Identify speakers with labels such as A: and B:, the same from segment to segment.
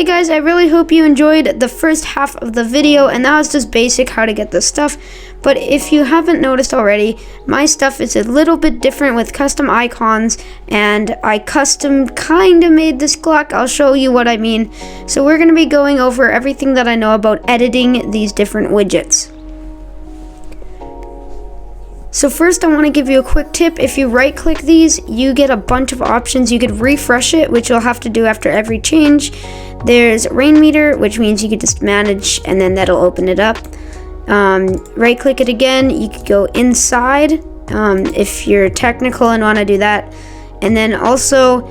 A: Hey guys, I really hope you enjoyed the first half of the video, and that was just basic how to get this stuff. But if you haven't noticed already, my stuff is a little bit different with custom icons, and I custom kind of made this clock. I'll show you what I mean. So we're going to be going over everything that I know about editing these different widgets. So first I want to give you a quick tip. If you right click these, you get a bunch of options. You could refresh it, which you'll have to do after every change. There's Rainmeter, which means you could just manage and then that'll open it up. Right click it again, you could go inside if you're technical and want to do that. And then also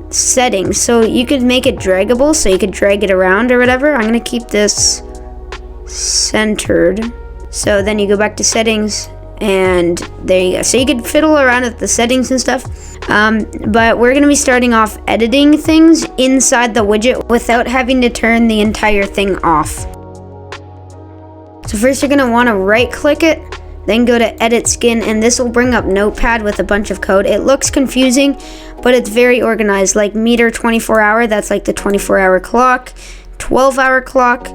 A: settings, so you could make it draggable, so you could drag it around or whatever. I'm going to keep this centered. So then you go back to settings, and there you go. So you could fiddle around with the settings and stuff. But we're going to be starting off editing things inside the widget without having to turn the entire thing off. So first you're going to want to right click it, then go to edit skin, and this will bring up Notepad with a bunch of code. It looks confusing, but it's very organized. Like meter 24-hour, that's like the 24-hour clock, 12-hour clock.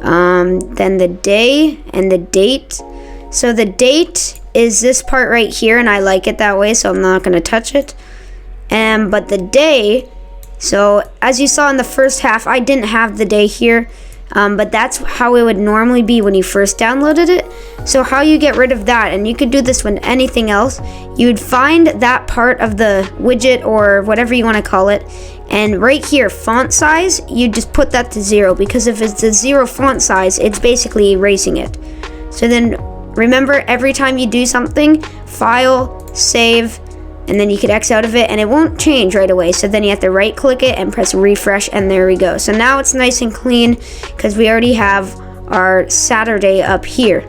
A: Then the day and the date. So the date is this part right here, and I like it that way, so I'm not going to touch it. But the day, so as you saw in the first half, I didn't have the day here, but that's how it would normally be when you first downloaded it. So how you get rid of that, and you could do this with anything else, you would find that part of the widget or whatever you want to call it, and right here, font size, you just put that to 0, because if it's a 0 font size, it's basically erasing it. So then remember, every time you do something, file, save, and then you could X out of it, and it won't change right away. So then you have to right click it and press refresh, and there we go. So now it's nice and clean because we already have our Saturday up here.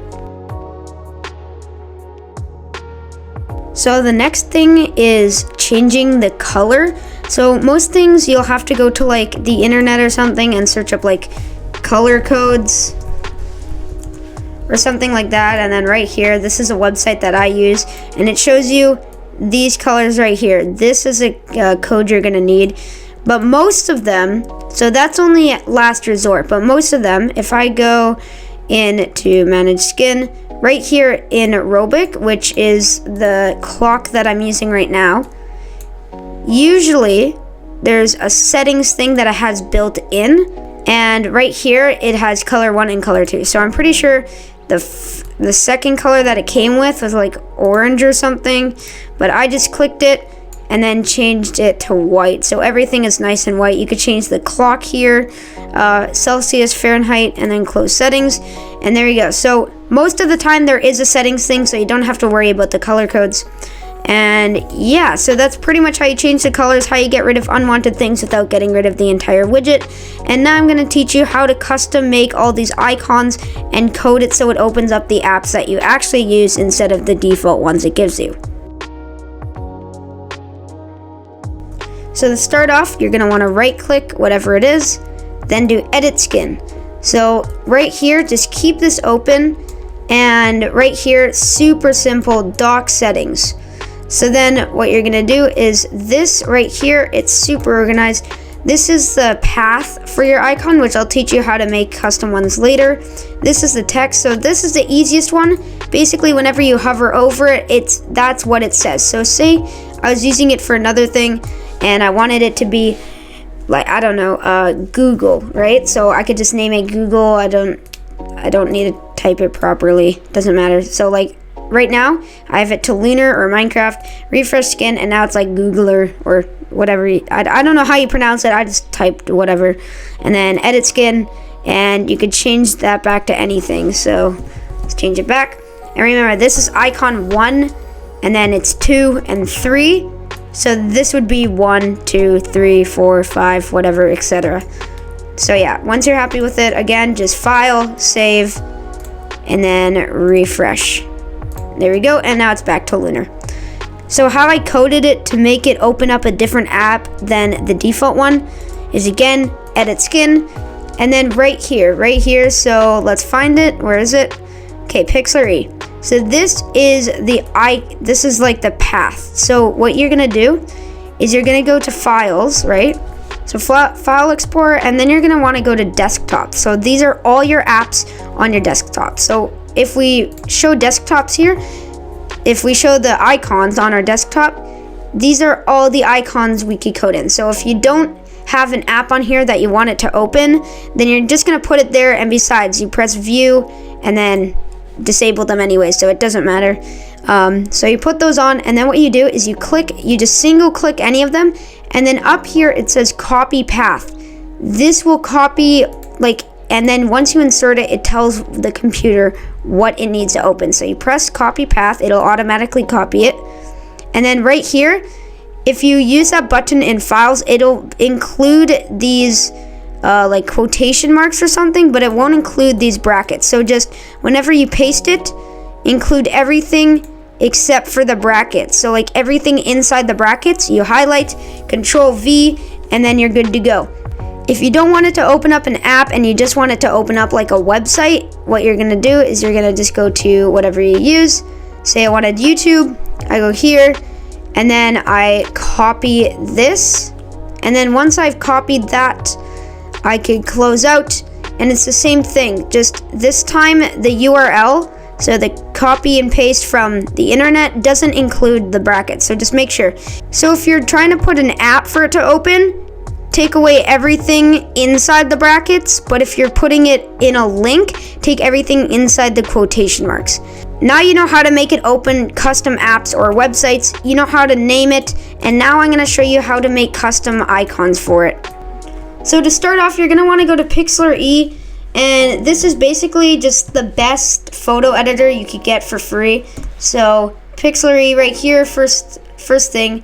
A: So the next thing is changing the color. So most things you'll have to go to like the internet or something and search up like color codes or something like that. And then right here, this is a website that I use, and it shows you these colors right here. This is a code you're gonna need, but most of them, so that's only last resort, but most of them, if I go into manage skin, right here in Robic, which is the clock that I'm using right now, usually there's a settings thing that it has built in, and right here it has color 1 and color 2. So I'm pretty sure the second color that it came with was like orange or something, but I just clicked it and then changed it to white, so everything is nice and white. You could change the clock here, Celsius, Fahrenheit, and then close settings, and there you go. So most of the time there is a settings thing, so you don't have to worry about the color codes. And yeah, so that's pretty much how you change the colors, how you get rid of unwanted things without getting rid of the entire widget. And now I'm going to teach you how to custom make all these icons and code it so it opens up the apps that you actually use instead of the default ones it gives you. So to start off, you're going to want to right click whatever it is, then do edit skin. So right here, just keep this open, and right here, super simple, dock settings. So then what you're gonna do is this right here, it's super organized. This is the path for your icon, which I'll teach you how to make custom ones later. This is the text, so this is the easiest one. Basically, whenever you hover over it, that's what it says. So say I was using it for another thing and I wanted it to be like, I don't know, Google, right? So I could just name it Google. I don't need to type it properly, doesn't matter. So like right now I have it to Lunar or Minecraft, refresh skin, and now it's like Googler or whatever. I don't know how you pronounce it, I just typed whatever, and then edit skin, and you could change that back to anything. So let's change it back, and remember this is icon 1, and then it's 2 and 3, so this would be 1, 2, 3, 4, 5, whatever, etc. So yeah, once you're happy with it, again, just file, save, and then refresh. There we go, and now it's back to Lunar. So how I coded it to make it open up a different app than the default one is, again, edit skin, and then right here, so let's find it. Where is it? Okay, Pixlr E. So this is this is like the path. So what you're gonna do is you're gonna go to files, right? So file explorer, and then you're gonna wanna go to desktop. So these are all your apps on your desktop. So if we show desktops here, if we show the icons on our desktop, these are all the icons we could code in. So if you don't have an app on here that you want it to open, then you're just gonna put it there, and besides, you press view and then disable them anyway, so it doesn't matter. So you put those on, and then what you do is you just single click any of them, and then up here it says copy path. This will copy, and then once you insert it, it tells the computer what it needs to open. So you press copy path, it'll automatically copy it. And then right here, if you use that button in files, it'll include these quotation marks or something, but it won't include these brackets. So just whenever you paste it, include everything except for the brackets. So everything inside the brackets, you highlight, Control V, and then you're good to go. If you don't want it to open up an app and you just want it to open up like a website, what you're gonna do is you're gonna just go to whatever you use. Say I wanted YouTube, I go here, and then I copy this. And then once I've copied that, I could close out, and it's the same thing, just this time the URL, so the copy and paste from the internet, doesn't include the brackets, so just make sure. So if you're trying to put an app for it to open, take away everything inside the brackets, but if you're putting it in a link, take everything inside the quotation marks. Now you know how to make it open custom apps or websites, you know how to name it, and now I'm gonna show you how to make custom icons for it. So to start off, you're gonna wanna go to Pixlr E, and this is basically just the best photo editor you could get for free. So Pixlr E right here, first thing.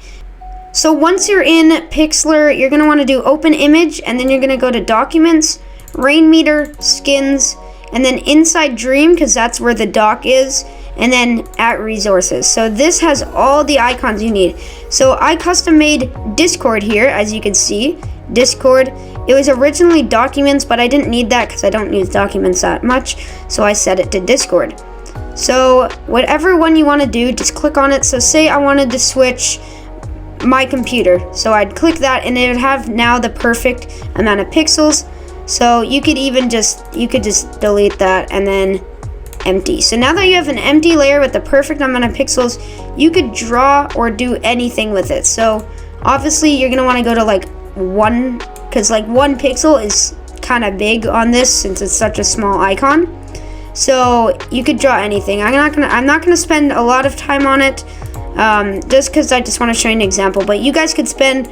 A: So once you're in Pixlr, you're gonna wanna do open image, and then you're gonna go to documents, Rainmeter, skins, and then inside Dream, because that's where the dock is, and then at resources. So this has all the icons you need. So I custom made Discord here, as you can see. Discord, it was originally documents, but I didn't need that because I don't use documents that much, so I set it to Discord. So whatever one you want to do, just click on it. So say I wanted to switch my computer, so I'd click that, and it would have now the perfect amount of pixels. So you could just delete that and then empty. So now that you have an empty layer with the perfect amount of pixels, you could draw or do anything with it. So obviously you're gonna want to go to one, because 1 pixel is kind of big on this since it's such a small icon. So you could draw anything. I'm not gonna spend a lot of time on it, just because I just want to show you an example. But you guys could spend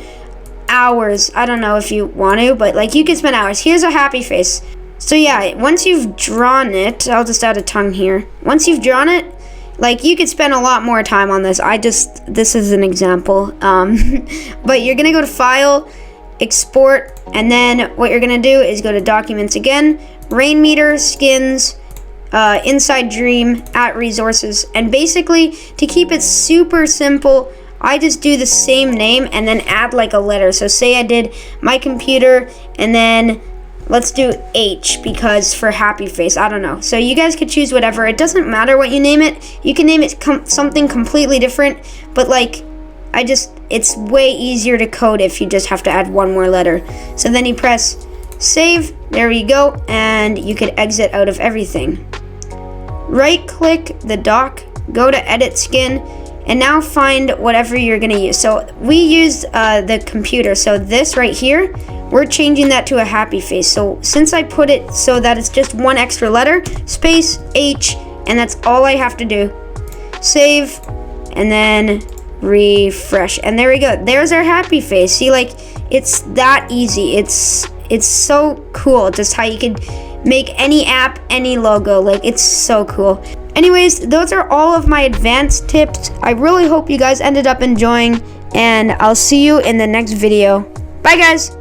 A: hours. I don't know if you want to, but you could spend hours. Here's a happy face. So yeah, once you've drawn it, I'll just add a tongue here. Once you've drawn it, you could spend a lot more time on this. This is an example. But you're gonna go to File, Export, and then what you're gonna do is go to Documents again, Rainmeter, Skins, Inside Dream, at Resources, and basically to keep it super simple, I just do the same name and then add a letter. So say I did my computer, and then let's do H, because for happy face, I don't know. So you guys could choose whatever. It doesn't matter what you name it. You can name it something completely different, but it's way easier to code if you just have to add one more letter. So then you press save, there you go, and you could exit out of everything. Right click the dock, go to edit skin, and now find whatever you're gonna use. So we used the computer, so this right here, we're changing that to a happy face. So since I put it so that it's just one extra letter, space H, and that's all I have to do. Save, and then refresh, and there we go. There's our happy face. See, it's that easy. It's so cool just how you can make any app, any logo. It's so cool. Anyways, those are all of my advanced tips. I really hope you guys ended up enjoying, and I'll see you in the next video. Bye guys.